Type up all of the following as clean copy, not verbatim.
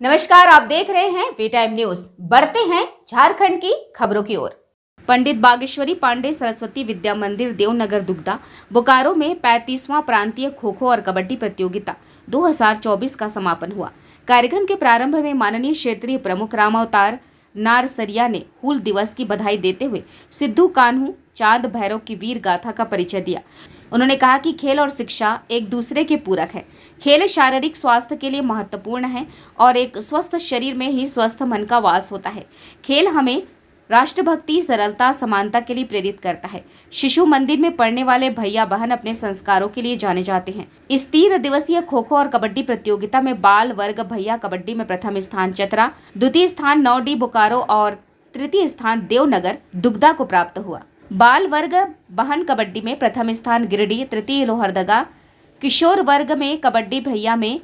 नमस्कार, आप देख रहे हैं वी टाइम न्यूज। बढ़ते हैं झारखंड की खबरों की ओर। पंडित बागेश्वरी पांडे सरस्वती विद्या मंदिर देवनगर दुग्धा बोकारो में 35वां प्रांतीय खो खो और कबड्डी प्रतियोगिता 2024 का समापन हुआ। कार्यक्रम के प्रारंभ में माननीय क्षेत्रीय प्रमुख रामावतार नारसरिया ने हूल दिवस की बधाई देते हुए सिद्धू कान्हू चांद भैरव की वीर गाथा का परिचय दिया। उन्होंने कहा कि खेल और शिक्षा एक दूसरे के पूरक है। खेल शारीरिक स्वास्थ्य के लिए महत्वपूर्ण है और एक स्वस्थ शरीर में ही स्वस्थ मन का वास होता है। खेल हमें राष्ट्रभक्ति, सरलता, समानता के लिए प्रेरित करता है। शिशु मंदिर में पढ़ने वाले भैया बहन अपने संस्कारों के लिए जाने जाते हैं। इस 3 दिवसीय खो खो और कबड्डी प्रतियोगिता में बाल वर्ग भैया कबड्डी में प्रथम स्थान चतरा, द्वितीय स्थान नौडी बोकारो और तृतीय स्थान देवनगर दुग्धा को प्राप्त हुआ। बाल वर्ग बहन कबड्डी में प्रथम स्थान गिरिडीह, तृतीय लोहरदगा। किशोर वर्ग में कबड्डी भैया में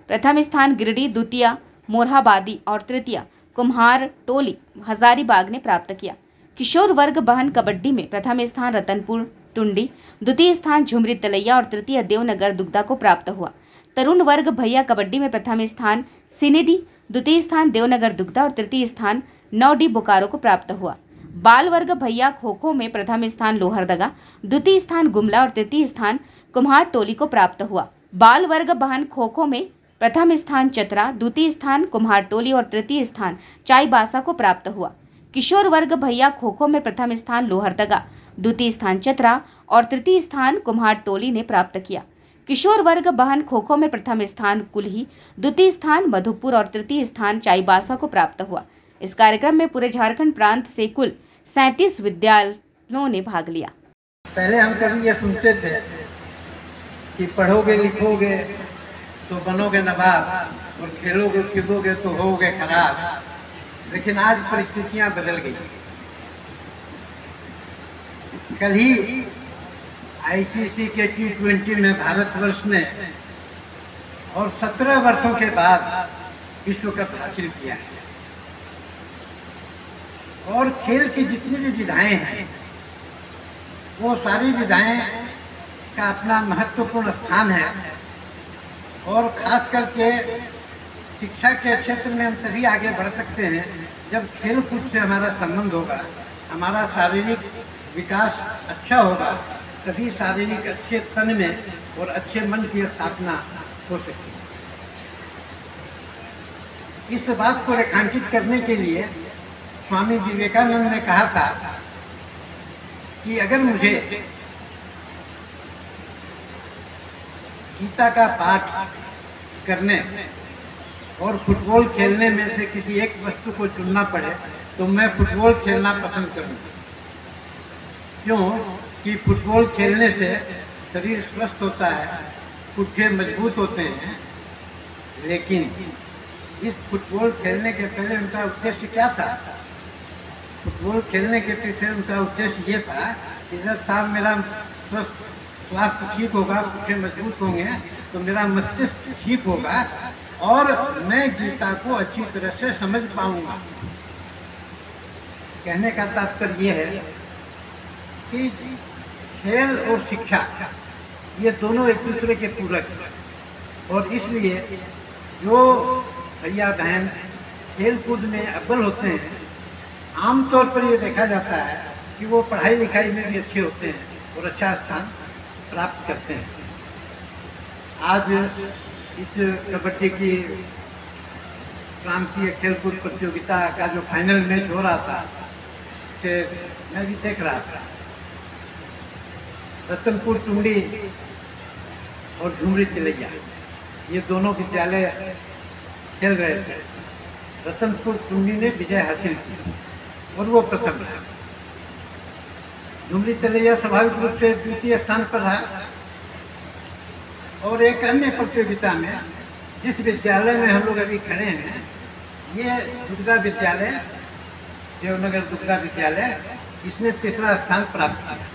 प्रथम स्थान गिरिडीह, द्वितीय मोरहाबादी और तृतीय कुम्हार टोली हजारीबाग ने प्राप्त किया। किशोर वर्ग बहन कबड्डी में प्रथम स्थान रतनपुर टुंडी, द्वितीय स्थान झुमरी तलैया और तृतीय देवनगर दुग्धा को प्राप्त हुआ। तरुण वर्ग भैया कबड्डी में प्रथम स्थान सिनेडी, द्वितीय स्थान देवनगर दुग्धा और तृतीय स्थान नौडी बोकारो को प्राप्त हुआ। बाल वर्ग भैया खो खो में प्रथम स्थान लोहरदगा, द्वितीय स्थान गुमला और तृतीय स्थान कुम्हार टोली को प्राप्त हुआ। बाल वर्ग बहन खो खो में प्रथम स्थान चतरा, द्वितीय स्थान कुम्हार टोली और तृतीय स्थान चाईबासा को प्राप्त हुआ। किशोर वर्ग भैया खो खो में प्रथम स्थान लोहरदगा, द्वितीय स्थान चतरा और तृतीय स्थान कुम्हार टोली ने प्राप्त किया। किशोर वर्ग बहन खो खो में प्रथम स्थान कुल्ही, द्वितीय स्थान मधुपुर और तृतीय स्थान चाईबासा को प्राप्त हुआ। इस कार्यक्रम में पूरे झारखंड प्रांत से कुल 37 विद्यालयों ने भाग लिया। पहले हम कभी ये सुनते थे कि पढ़ोगे लिखोगे तो बनोगे नवाब और खेलोगे कूदोगे तो होगे खराब, लेकिन आज परिस्थितियां बदल गई। कल ही आईसीसी के T20 में भारतवर्ष ने और 17 वर्षों के बाद विश्व कप हासिल किया है और खेल की जितनी भी विधाएं हैं वो सारी विधाएं का अपना महत्वपूर्ण स्थान है और खास करके शिक्षा के क्षेत्र में हम तभी आगे बढ़ सकते हैं जब खेल कूद से हमारा संबंध होगा, हमारा शारीरिक विकास अच्छा होगा, तभी शारीरिक अच्छे तन में और अच्छे मन की स्थापना हो सकती है। इस बात को रेखांकित करने के लिए स्वामी विवेकानंद ने कहा था कि अगर मुझे गीता का पाठ करने और फुटबॉल खेलने में से किसी एक वस्तु को चुनना पड़े तो मैं फुटबॉल खेलना पसंद करूंगा। क्यों कि फुटबॉल खेलने से शरीर स्वस्थ होता है, पुट्ठे मजबूत होते हैं। लेकिन इस फुटबॉल खेलने के पहले उनका उद्देश्य क्या था? फुटबॉल खेलने के पीछे उनका उद्देश्य ये था कि जब साहब मेरा स्वास्थ्य ठीक होगा, पुट्ठे मजबूत होंगे तो मेरा मस्तिष्क ठीक होगा और मैं गीता को अच्छी तरह से समझ पाऊंगा। कहने का तात्पर्य ये है कि खेल और शिक्षा ये दोनों एक दूसरे के पूरक हैं और इसलिए जो भैया बहन खेल कूद में अव्वल होते हैं, आमतौर पर ये देखा जाता है कि वो पढ़ाई लिखाई में भी अच्छे होते हैं और अच्छा स्थान प्राप्त करते हैं। आज इस कबड्डी की प्रांतीय खेलकूद प्रतियोगिता का जो फाइनल मैच हो रहा था उसे मैं भी देख रहा था। रतनपुर टुंडी और झुमरी तिलैया ये दोनों विद्यालय खेल रहे थे। रतनपुर टुंडी ने विजय हासिल की और वो प्रथम रहा। झुमरी तिलैया स्वाभाविक रूप से द्वितीय स्थान पर रहा। और एक अन्य प्रतियोगिता में जिस विद्यालय में हम लोग अभी खड़े हैं, ये दुग्धा विद्यालय, देवनगर दुग्धा विद्यालय, इसने तीसरा स्थान प्राप्त किया।